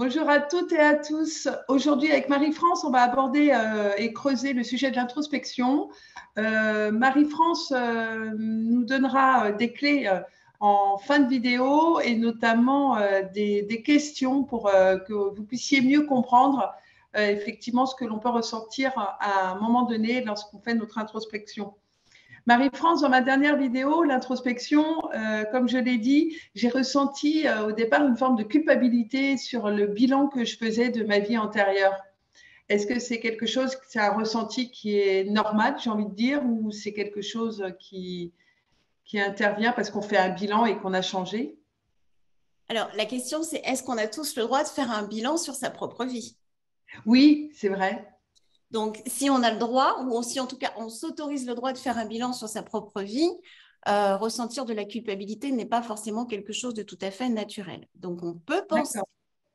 Bonjour à toutes et à tous. Aujourd'hui, avec Marie-France, on va aborder et creuser le sujet de l'introspection. Marie-France nous donnera des clés en fin de vidéo et notamment des questions pour que vous puissiez mieux comprendre effectivement ce que l'on peut ressentir à un moment donné lorsqu'on fait notre introspection. Marie-France, dans ma dernière vidéo, l'introspection, comme je l'ai dit, j'ai ressenti au départ une forme de culpabilité sur le bilan que je faisais de ma vie antérieure. Est-ce que c'est quelque chose, c'est un ressenti qui est normal, j'ai envie de dire, ou c'est quelque chose qui intervient parce qu'on fait un bilan et qu'on a changé? Alors, la question, c'est est-ce qu'on a tous le droit de faire un bilan sur sa propre vie? Oui, c'est vrai. Donc, si on a le droit, ou si en tout cas on s'autorise le droit de faire un bilan sur sa propre vie, ressentir de la culpabilité n'est pas forcément quelque chose de tout à fait naturel. Donc, on peut penser D'accord.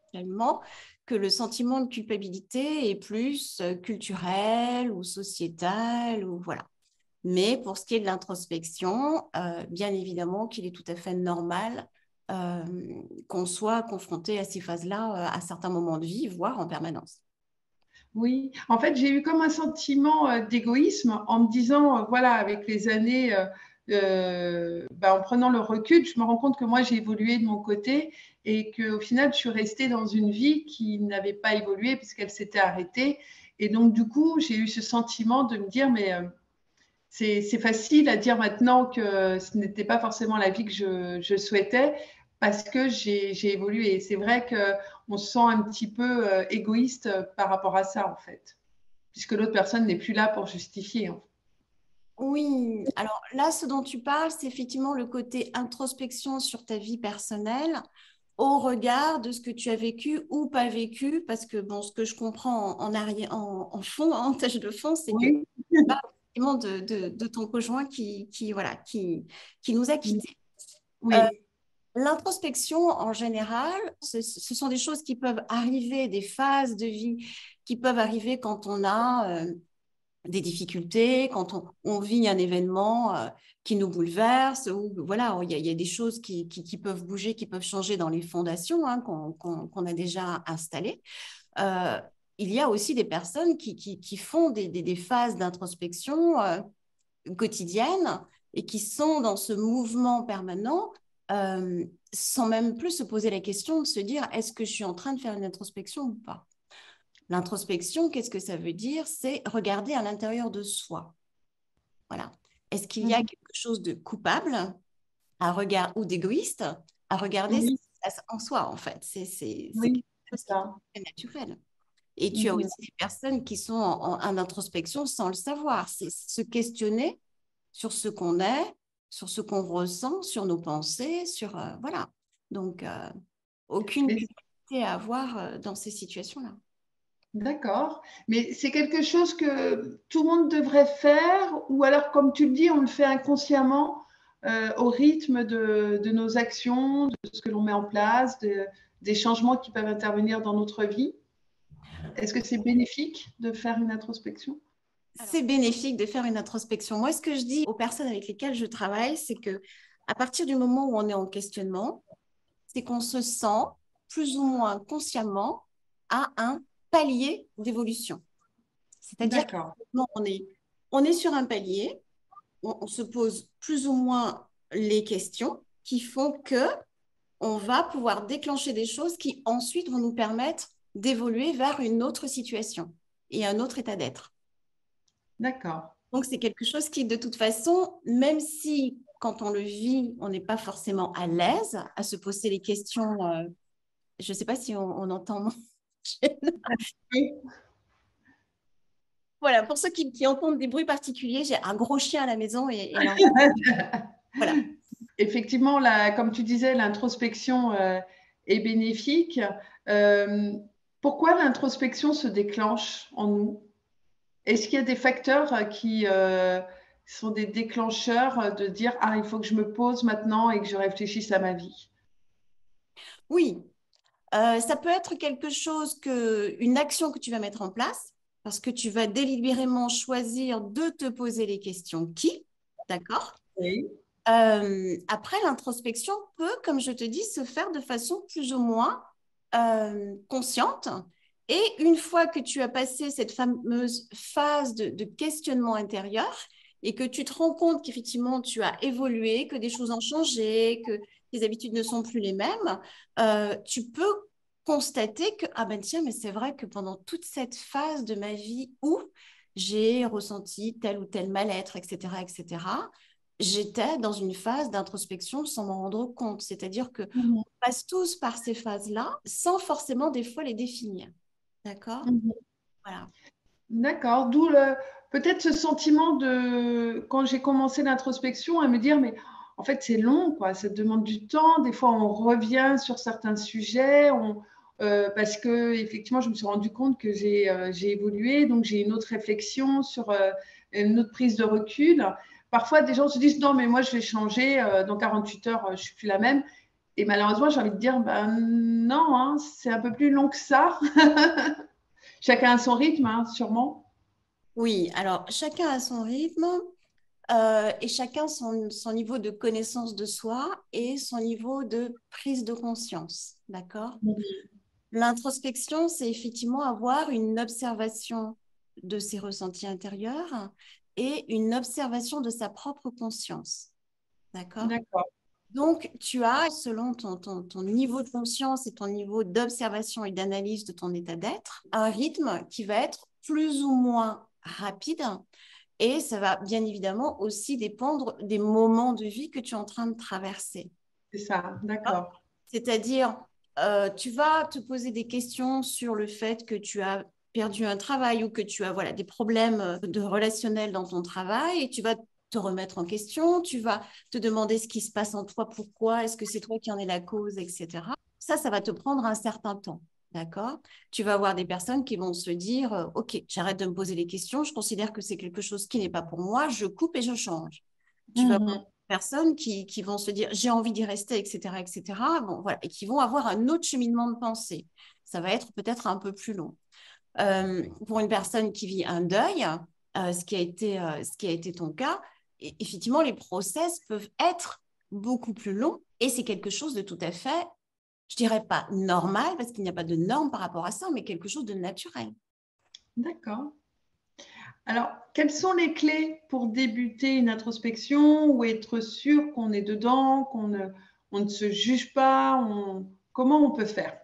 finalement que le sentiment de culpabilité est plus culturel ou sociétal, ou voilà. Mais pour ce qui est de l'introspection, bien évidemment qu'il est tout à fait normal euh, qu'on soit confronté à ces phases-là à certains moments de vie, voire en permanence. Oui, en fait, j'ai eu comme un sentiment d'égoïsme en me disant, voilà, avec les années, en prenant le recul, je me rends compte que moi, j'ai évolué de mon côté et qu'au final, je suis restée dans une vie qui n'avait pas évolué puisqu'elle s'était arrêtée. Et donc, du coup, j'ai eu ce sentiment de me dire, mais c'est facile à dire maintenant que ce n'était pas forcément la vie que je souhaitais parce que j'ai évolué. Et c'est vrai qu'on se sent un petit peu égoïste par rapport à ça, en fait, puisque l'autre personne n'est plus là pour justifier, hein. Oui, alors là, ce dont tu parles, c'est effectivement le côté introspection sur ta vie personnelle au regard de ce que tu as vécu ou pas vécu, parce que bon, ce que je comprends en arrière, en fond, en tâche de fond, c'est que Oui, tu parles effectivement de ton conjoint voilà, qui nous a quittés. Euh, oui, L'introspection, en général, ce sont des choses qui peuvent arriver, des phases de vie qui peuvent arriver quand on a des difficultés, quand on vit un événement qui nous bouleverse, ou voilà, il y a des choses qui peuvent bouger, qui peuvent changer dans les fondations hein, qu'on a déjà installées. Euh, il y a aussi des personnes qui font des phases d'introspection quotidiennes et qui sont dans ce mouvement permanent sans même plus se poser la question de se dire est-ce que je suis en train de faire une introspection ou pas. L'introspection, qu'est-ce que ça veut dire? C'est regarder à l'intérieur de soi. Voilà. Est-ce qu'il y a mhm, quelque chose de coupable à regarder ou d'égoïste à regarder ce qui oui, se passe en soi, en fait? C'est oui, quelque c'est chose qui ça. est naturel. Et tu as Mhm. aussi des personnes qui sont en introspection sans le savoir. C'est se questionner sur ce qu'on est, sur ce qu'on ressent, sur nos pensées, sur voilà. Donc, aucune Mais culpabilité à avoir dans ces situations-là. d'accord. Mais c'est quelque chose que tout le monde devrait faire, ou alors, comme tu le dis, on le fait inconsciemment au rythme de nos actions, de ce que l'on met en place, des changements qui peuvent intervenir dans notre vie. Est-ce que c'est bénéfique de faire une introspection? C'est bénéfique de faire une introspection. Moi, ce que je dis aux personnes avec lesquelles je travaille, c'est que à partir du moment où on est en questionnement, c'est qu'on se sent plus ou moins consciemment à un palier d'évolution. C'est-à-dire D'accord. on est sur un palier, on se pose plus ou moins les questions qui font que on va pouvoir déclencher des choses qui ensuite vont nous permettre d'évoluer vers une autre situation et un autre état d'être. D'accord. Donc, c'est quelque chose qui, de toute façon, même si quand on le vit, on n'est pas forcément à l'aise à se poser les questions, je ne sais pas si on entend mon Oui. Voilà, pour ceux qui entendent des bruits particuliers, j'ai un gros chien à la maison et alors, voilà. Effectivement, comme tu disais, l'introspection est bénéfique. Euh, Pourquoi l'introspection se déclenche en nous? Est-ce qu'il y a des facteurs qui sont des déclencheurs de dire, ah, il faut que je me pose maintenant et que je réfléchisse à ma vie? Oui, ça peut être quelque chose une action que tu vas mettre en place parce que tu vas délibérément choisir de te poser les questions qui, d'accord? Oui. Après, l'introspection peut, comme je te dis, se faire de façon plus ou moins consciente. Et une fois que tu as passé cette fameuse phase de questionnement intérieur et que tu te rends compte qu'effectivement tu as évolué, que des choses ont changé, que tes habitudes ne sont plus les mêmes, tu peux constater que, ah ben tiens, mais c'est vrai que pendant toute cette phase de ma vie où j'ai ressenti tel ou tel mal-être, etc., j'étais dans une phase d'introspection sans m'en rendre compte. C'est-à-dire que Mhm. passe tous par ces phases-là sans forcément des fois les définir. D'accord? Mhm. Voilà. D'accord. D'où peut-être ce sentiment de, quand j'ai commencé l'introspection, à me dire, mais en fait, c'est long, quoi. Ça demande du temps. Des fois, on revient sur certains sujets, parce que effectivement, je me suis rendu compte que j'ai évolué, donc j'ai une autre réflexion sur une autre prise de recul. Parfois, des gens se disent, non, mais moi, je vais changer. Dans 48 heures, je suis plus la même. Et malheureusement, j'ai envie de dire, ben non, hein, c'est un peu plus long que ça. Chacun a son rythme, hein, sûrement. Oui, alors chacun a son rythme et chacun son niveau de connaissance de soi et son niveau de prise de conscience. D'accord? L'introspection, c'est effectivement avoir une observation de ses ressentis intérieurs et une observation de sa propre conscience. D'accord? D'accord. Donc, tu as, selon ton niveau de conscience et ton niveau d'observation et d'analyse de ton état d'être, un rythme qui va être plus ou moins rapide. Et ça va bien évidemment aussi dépendre des moments de vie que tu es en train de traverser. C'est ça, d'accord. C'est-à-dire, tu vas te poser des questions sur le fait que tu as perdu un travail ou que tu as voilà, des problèmes de relationnel dans ton travail et tu vas te remettre en question, tu vas te demander ce qui se passe en toi, pourquoi, est-ce que c'est toi qui en es la cause, etc. Ça va te prendre un certain temps. D'accord? Tu vas avoir des personnes qui vont se dire, OK, j'arrête de me poser les questions, je considère que c'est quelque chose qui n'est pas pour moi, je coupe et je change. Tu vas avoir Mhm. des personnes qui vont se dire, j'ai envie d'y rester, etc., etc. Bon, voilà, et qui vont avoir un autre cheminement de pensée. Ça va être peut-être un peu plus long. Pour une personne qui vit un deuil, ce qui a été ton cas, effectivement, les process peuvent être beaucoup plus longs et c'est quelque chose de tout à fait, je dirais pas normal parce qu'il n'y a pas de normes par rapport à ça, mais quelque chose de naturel. D'accord. Alors, quelles sont les clés pour débuter une introspection ou être sûr qu'on est dedans, on ne se juge pas, comment on peut faire?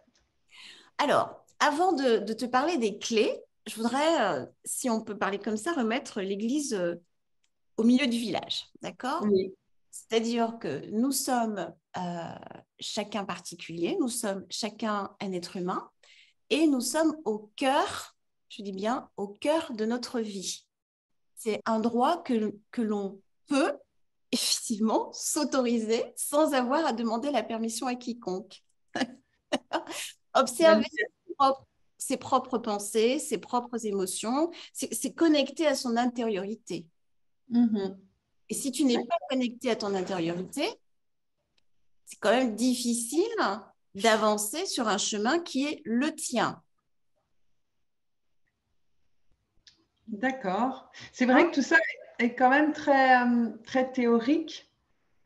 Alors, avant de te parler des clés, je voudrais, si on peut parler comme ça, remettre l'église au milieu du village, d'accord? Oui, C'est-à-dire que nous sommes chacun particulier, nous sommes chacun un être humain et nous sommes au cœur, je dis bien, au cœur de notre vie. C'est un droit que l'on peut effectivement s'autoriser sans avoir à demander la permission à quiconque. Observer magnifique. ses propres pensées, ses propres émotions, c'est connecter à son intériorité. Mhm. Et si tu n'es pas connecté à ton intériorité, c'est quand même difficile d'avancer sur un chemin qui est le tien. D'accord. C'est vrai Hein. que tout ça est quand même très théorique.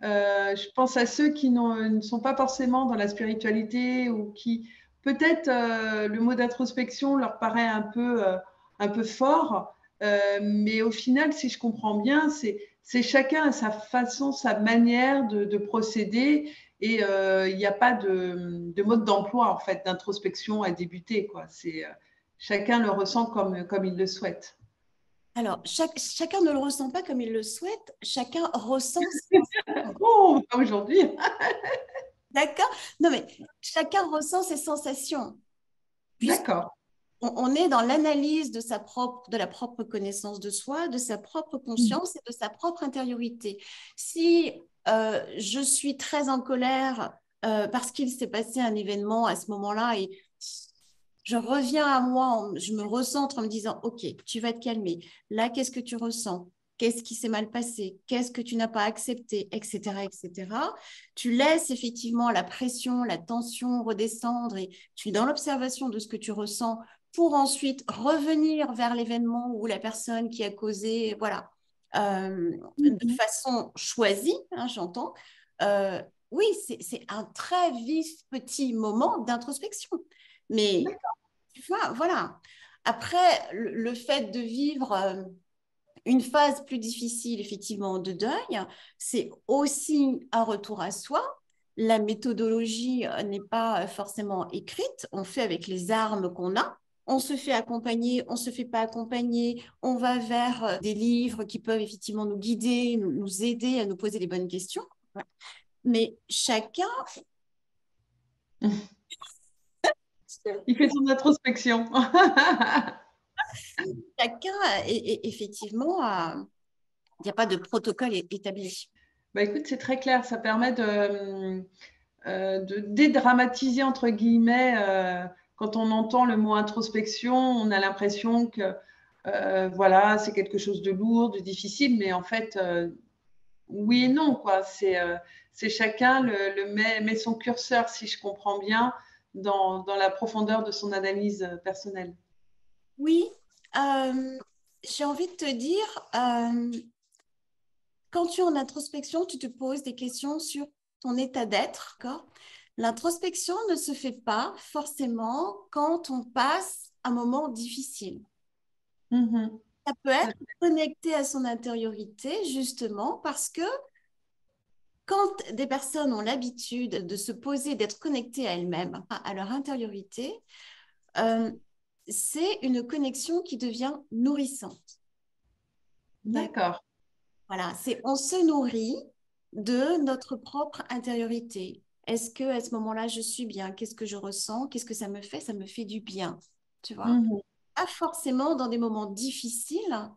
Je pense à ceux qui ne sont pas forcément dans la spiritualité ou qui, peut-être, le mot d'introspection leur paraît un peu fort, mais au final, si je comprends bien, c'est chacun à sa façon, sa manière de procéder et il n'y a pas de mode d'emploi en fait d'introspection à débuter, quoi. Chacun le ressent comme il le souhaite. Alors, chacun ne le ressent pas comme il le souhaite, chacun ressent. Oh, pas aujourd'hui. D'accord? Non, mais chacun ressent ses sensations, puisqu'on D'accord. on est dans l'analyse de la propre connaissance de soi, de sa propre conscience et de sa propre intériorité. Si je suis très en colère parce qu'il s'est passé un événement à ce moment-là et je reviens à moi, je me recentre en me disant, OK, tu vas te calmer. Là, qu'est-ce que tu ressens? Qu'est-ce qui s'est mal passé? Qu'est-ce que tu n'as pas accepté? Etc., etc. Tu laisses effectivement la pression, la tension redescendre et tu es dans l'observation de ce que tu ressens pour ensuite revenir vers l'événement ou la personne qui a causé, voilà, de Mhm. façon choisie, hein, j'entends. Oui, c'est un très vif petit moment d'introspection. Mais tu vois, voilà. Après, le fait de vivre une phase plus difficile, effectivement, de deuil, c'est aussi un retour à soi. La méthodologie n'est pas forcément écrite, on fait avec les armes qu'on a. On se fait accompagner, on ne se fait pas accompagner, on va vers des livres qui peuvent effectivement nous guider, nous aider à nous poser les bonnes questions. Mais chacun, Il fait son introspection. chacun effectivement, il n'y a pas de protocole établi. Bah, écoute, c'est très clair. Ça permet de dédramatiser, entre guillemets, quand on entend le mot introspection, on a l'impression que voilà, c'est quelque chose de lourd, de difficile, mais en fait, oui et non, quoi. C'est chacun met son curseur, si je comprends bien, dans la profondeur de son analyse personnelle. Oui, j'ai envie de te dire, quand tu es en introspection, tu te poses des questions sur ton état d'être. L'introspection ne se fait pas forcément quand on passe un moment difficile. Mhm. Ça peut être connecté à son intériorité, justement, parce que quand des personnes ont l'habitude de se poser, d'être connectées à elles-mêmes, à leur intériorité, euh, c'est une connexion qui devient nourrissante. D'accord. Voilà, on se nourrit de notre propre intériorité. Est-ce que à ce moment-là, je suis bien? Qu'est-ce que je ressens? Qu'est-ce que ça me fait? Ça me fait du bien, tu vois. Mhm. Pas forcément dans des moments difficiles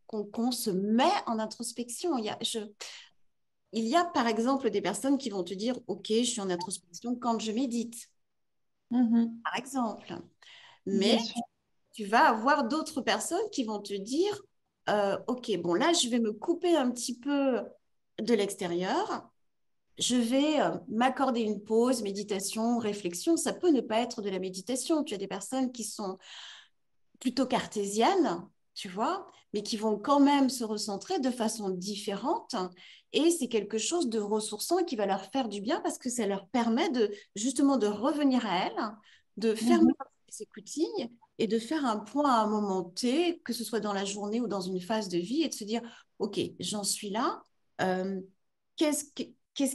qu'on se met en introspection. Il y a par exemple des personnes qui vont te dire, OK, je suis en introspection quand je médite, Mhm. par exemple. Mais Bien sûr. tu vas avoir d'autres personnes qui vont te dire, OK, bon, là, je vais me couper un petit peu de l'extérieur. Je vais m'accorder une pause, méditation, réflexion. Ça peut ne pas être de la méditation. Tu as des personnes qui sont plutôt cartésiennes, tu vois, mais qui vont quand même se recentrer de façon différente. Et c'est quelque chose de ressourçant qui va leur faire du bien parce que ça leur permet justement de revenir à elles, de fermer Mhm. les écoutilles et de faire un point à un moment T, que ce soit dans la journée ou dans une phase de vie, et de se dire, OK, j'en suis là. Euh, qu'est-ce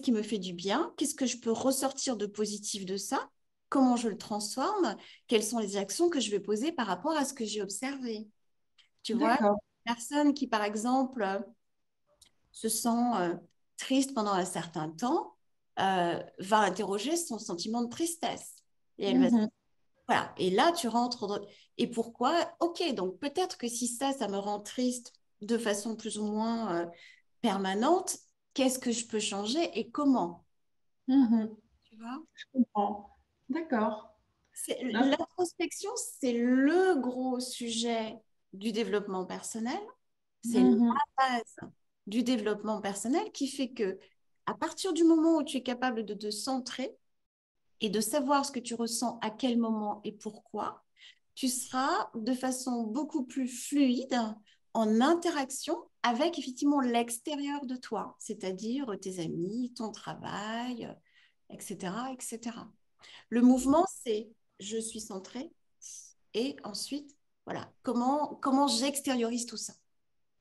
qui me fait du bien? Qu'est-ce que je peux ressortir de positif de ça? Comment je le transforme? Quelles sont les actions que je vais poser par rapport à ce que j'ai observé? Tu vois, D'accord. une personne qui, par exemple, se sent triste pendant un certain temps, va interroger son sentiment de tristesse. Et elle va, Mhm. voilà. Et là, tu rentres Et pourquoi? Ok, donc peut-être que si ça me rend triste de façon plus ou moins permanente, qu'est-ce que je peux changer et comment? Mhm. Tu vois? Je comprends. D'accord. Là, L'introspection, c'est le gros sujet du développement personnel. C'est la mhm. base du développement personnel qui fait que, à partir du moment où tu es capable de te centrer et de savoir ce que tu ressens, à quel moment et pourquoi, tu seras de façon beaucoup plus fluide en interaction avec effectivement l'extérieur de toi, c'est-à-dire tes amis, ton travail, etc., etc. Le mouvement, c'est je suis centrée et ensuite, voilà, comment j'extériorise tout ça.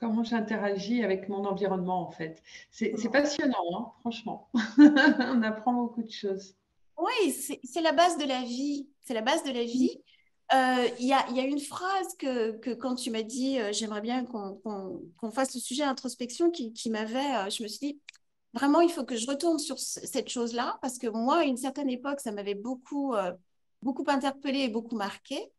Comment j'interagis avec mon environnement, en fait. C'est Comment passionnant, hein, franchement. On apprend beaucoup de choses. Oui, c'est la base de la vie. C'est la base de la vie. Il y a une phrase que quand tu m'as dit j'aimerais bien qu'on fasse le sujet introspection qui m'avait, je me suis dit, vraiment, il faut que je retourne sur cette chose-là parce que moi, à une certaine époque, ça m'avait beaucoup interpellée et beaucoup marqué.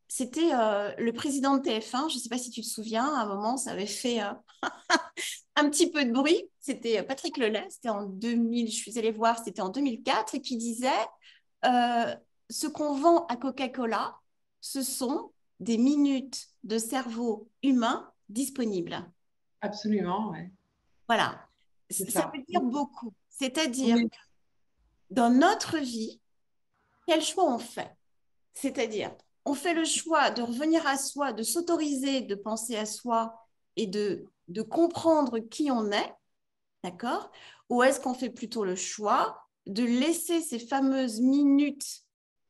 C'était le président de TF1, je ne sais pas si tu te souviens, à un moment, ça avait fait un petit peu de bruit. C'était Patrick Lelay, c'était en 2000, je suis allée voir, c'était en 2004, et qui disait euh, ce qu'on vend à Coca-Cola, ce sont des minutes de cerveau humain disponibles. Absolument, ouais. Voilà, C'est ça ça. veut dire beaucoup. C'est-à-dire Oui. que dans notre vie, quel choix on fait? C'est-à-dire, on fait le choix de revenir à soi, de s'autoriser de penser à soi et de comprendre qui on est, d'accord? Ou est-ce qu'on fait plutôt le choix de laisser ces fameuses minutes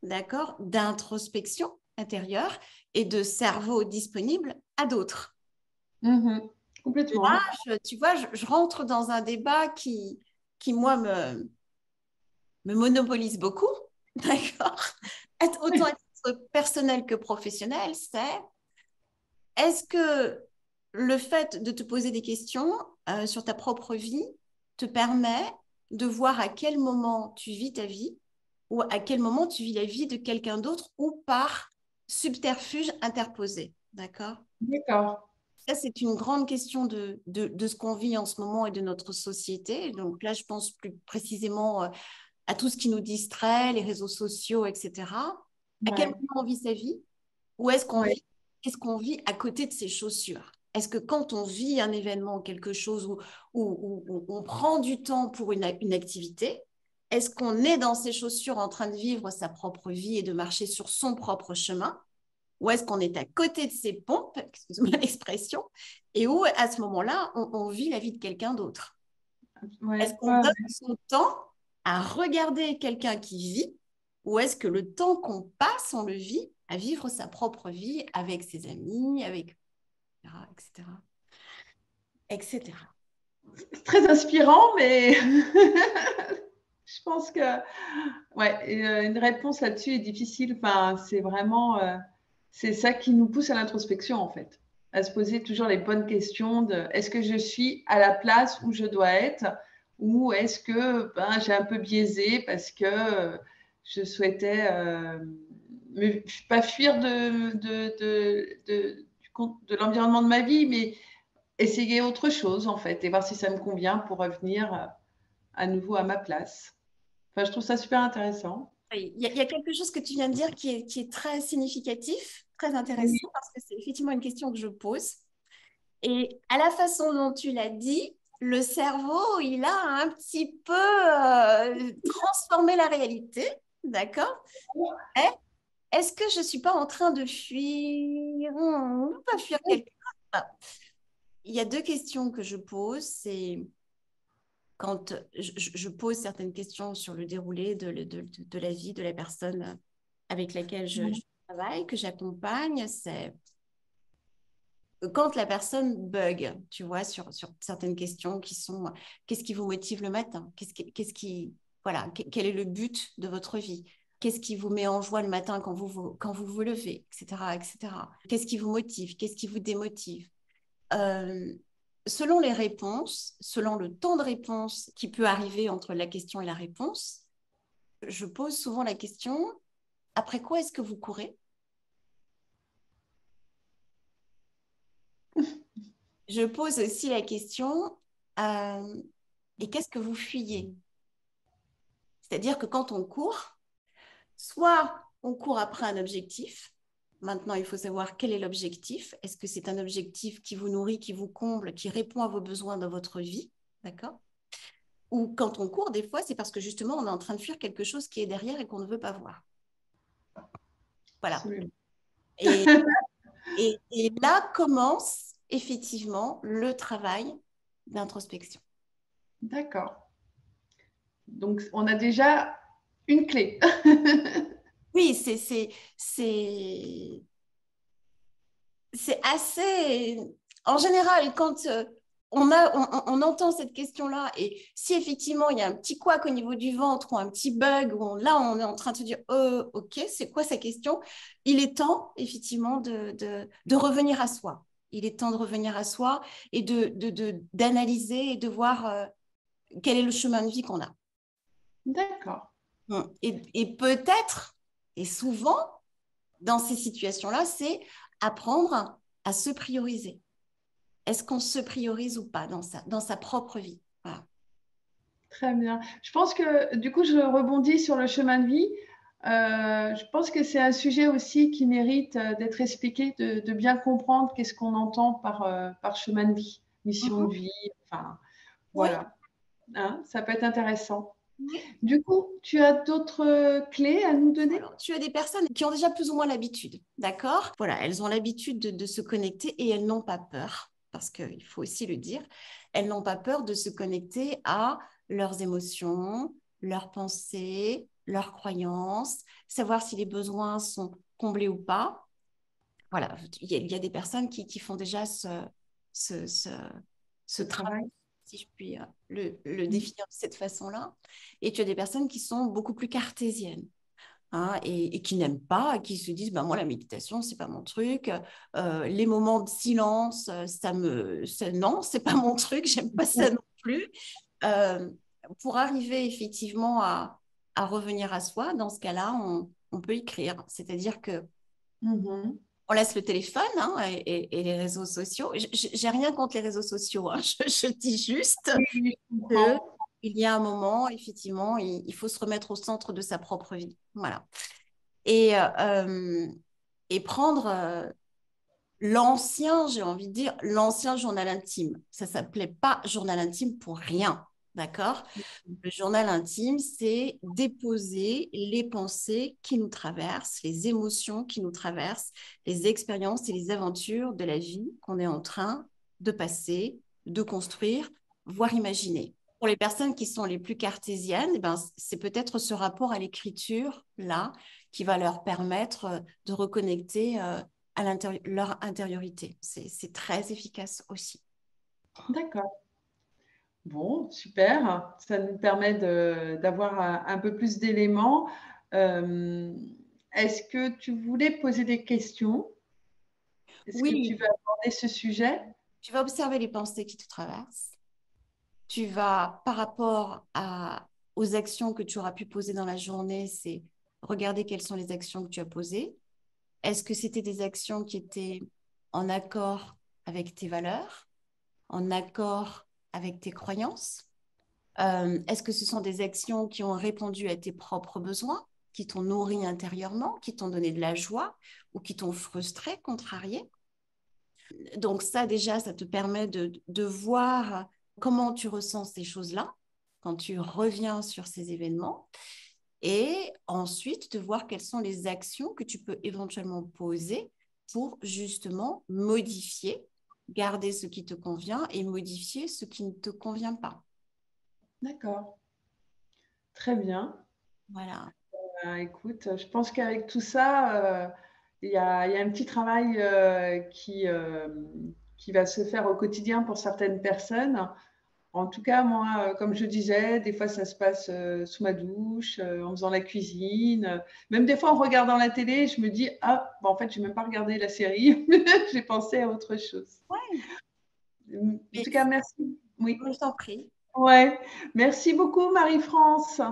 d'accord, d'introspection intérieure et de cerveau disponible à d'autres. Mhm. Là, Complètement. tu vois, je rentre dans un débat qui moi, me monopolise beaucoup, d'accord? Autant à titre personnel que professionnel, c'est est-ce que le fait de te poser des questions sur ta propre vie te permet de voir à quel moment tu vis ta vie ou à quel moment tu vis la vie de quelqu'un d'autre ou par subterfuge interposé, d'accord? D'accord. Ça, c'est une grande question de ce qu'on vit en ce moment et de notre société. Donc là, je pense plus précisément à tout ce qui nous distrait, les réseaux sociaux, etc. À quel Ouais. moment on vit sa vie? Ou est-ce qu'on Ouais. vit, qu'est-ce qu'on vit à côté de ses chaussures? Est-ce que quand on vit un événement, quelque chose où on prend du temps pour une activité, est-ce qu'on est dans ses chaussures en train de vivre sa propre vie et de marcher sur son propre chemin? Ou est-ce qu'on est à côté de ses pompes, excuse-moi l'expression, et où à ce moment-là, on vit la vie de quelqu'un d'autre? Est-ce Ouais. qu'on Ouais. donne son temps à regarder quelqu'un qui vit ou est-ce que le temps qu'on passe, on le vit à vivre sa propre vie avec ses amis, avec etc., etc., etc. C'est très inspirant, mais je pense que ouais, une réponse là-dessus est difficile. Enfin, c'est vraiment c'est ça qui nous pousse à l'introspection en fait, à se poser toujours les bonnes questions de est-ce que je suis à la place où je dois être ou est-ce que ben, j'ai un peu biaisé parce que je souhaitais pas fuir de l'environnement de ma vie, mais essayer autre chose en fait et voir si ça me convient pour revenir à nouveau à ma place. Enfin, je trouve ça super intéressant. Oui, il y a quelque chose que tu viens de dire qui est très significatif, très Oui, intéressant, parce que c'est effectivement une question que je pose. Et à la façon dont tu l'as dit, le cerveau, il a un petit peu transformé la réalité, d'accord? Et est-ce que je ne suis pas en train de fuir, pas fuir quelque chose? Ah, il y a deux questions que je pose. C'est quand je pose certaines questions sur le déroulé de la vie de la personne avec laquelle je travaille, que j'accompagne, c'est quand la personne bug, tu vois, sur certaines questions qui sont qu'est-ce qui vous motive le matin? Voilà, quel est le but de votre vie? Qu'est-ce qui vous met en joie le matin quand vous vous levez, etc., etc. Qu'est-ce qui vous motive? Qu'est-ce qui vous démotive? Euh, Selon les réponses, selon le temps de réponse qui peut arriver entre la question et la réponse, je pose souvent la question, après quoi est-ce que vous courez? Je pose aussi la question, euh, et qu'est-ce que vous fuyez? C'est-à-dire que quand on court, soit on court après un objectif. Maintenant, il faut savoir quel est l'objectif. Est-ce que c'est un objectif qui vous nourrit, qui vous comble, qui répond à vos besoins dans votre vie? D'accord? Ou quand on court, des fois, c'est parce que justement, on est en train de fuir quelque chose qui est derrière et qu'on ne veut pas voir. Voilà. absolument. Et, et là commence effectivement le travail d'introspection. D'accord. Donc, on a déjà une clé. Oui, c'est assez. En général, quand on entend cette question-là, et si effectivement il y a un petit couac au niveau du ventre ou un petit bug, là on est en train de se dire ok, c'est quoi sa question? Il est temps effectivement de revenir à soi. Il est temps de revenir à soi et d'analyser et de voir quel est le chemin de vie qu'on a. D'accord. Et peut-être, et souvent, dans ces situations-là, c'est apprendre à se prioriser. Est-ce qu'on se priorise ou pas dans sa propre vie? Voilà. Très bien. Je pense que du coup, je rebondis sur le chemin de vie. Je pense que c'est un sujet aussi qui mérite d'être expliqué, de bien comprendre qu'est-ce qu'on entend par chemin de vie, mission de Mhm. vie. Enfin, Oui, voilà. Hein, ça peut être intéressant. oui. Du coup, tu as d'autres clés à nous donner? Alors, tu as des personnes qui ont déjà plus ou moins l'habitude, d'accord? Voilà, elles ont l'habitude de se connecter et elles n'ont pas peur, parce qu'il faut aussi le dire, elles n'ont pas peur de se connecter à leurs émotions, leurs pensées, leurs croyances, savoir si les besoins sont comblés ou pas. Voilà, il y a des personnes qui font déjà ce, ce, ce Le travail, travail. si je puis le définir de cette façon-là. Et tu as des personnes qui sont beaucoup plus cartésiennes. Hein, et qui n'aiment pas, qui se disent, ben, moi, la méditation, c'est pas mon truc. Les moments de silence, non, c'est pas mon truc, j'aime pas ça non plus. Euh, pour arriver effectivement à revenir à soi, dans ce cas-là, on peut écrire. C'est-à-dire que Mhm. on laisse le téléphone hein, et les réseaux sociaux. J'ai rien contre les réseaux sociaux, hein. Je dis juste Oui, oui, je que comprends. il y a un moment, effectivement, il faut se remettre au centre de sa propre vie. Voilà. Et, et prendre l'ancien, j'ai envie de dire, l'ancien journal intime. Ça s'appelait pas journal intime pour rien, d'accord? Le journal intime, c'est déposer les pensées qui nous traversent, les émotions qui nous traversent, les expériences et les aventures de la vie qu'on est en train de passer, de construire, voire imaginer. Pour les personnes qui sont les plus cartésiennes, eh ben, c'est peut-être ce rapport à l'écriture là qui va leur permettre de reconnecter leur intériorité. C'est très efficace aussi. D'accord. Bon, super. Ça nous permet d'avoir un peu plus d'éléments. Euh, Est-ce que tu voulais poser des questions? Est-ce que tu Oui, veux aborder ce sujet? tu vas observer les pensées qui te traversent. Tu vas, par rapport aux actions que tu auras pu poser dans la journée, c'est regarder quelles sont les actions que tu as posées. Est-ce que c'était des actions qui étaient en accord avec tes valeurs, en accord avec tes croyances? Est-ce que ce sont des actions qui ont répondu à tes propres besoins, qui t'ont nourri intérieurement, qui t'ont donné de la joie ou qui t'ont frustré, contrarié? Donc ça, déjà, ça te permet de voir comment tu ressens ces choses-là quand tu reviens sur ces événements et ensuite de voir quelles sont les actions que tu peux éventuellement poser pour justement modifier, garder ce qui te convient et modifier ce qui ne te convient pas. D'accord. Très bien. Voilà. Écoute, je pense qu'avec tout ça, il y a un petit travail qui va se faire au quotidien pour certaines personnes. En tout cas, moi, comme je disais, des fois ça se passe sous ma douche, en faisant la cuisine, même des fois en regardant la télé, je me dis, ah, bah, en fait, je n'ai même pas regardé la série, j'ai pensé à autre chose. Ouais, En mais tout cas, merci. Oui. je t'en prie. Ouais, merci beaucoup Marie-France.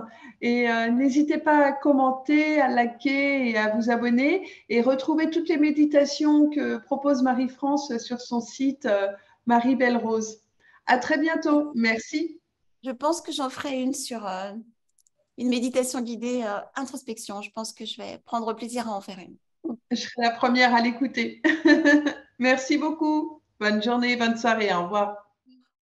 Et n'hésitez pas à commenter, à liker et à vous abonner. Et retrouver toutes les méditations que propose Marie-France sur son site Marie Belle Rose. À très bientôt. Merci. Je pense que j'en ferai une sur une méditation guidée introspection. Je pense que je vais prendre plaisir à en faire une. Je serai la première à l'écouter. Merci beaucoup. Bonne journée, bonne soirée. Au revoir.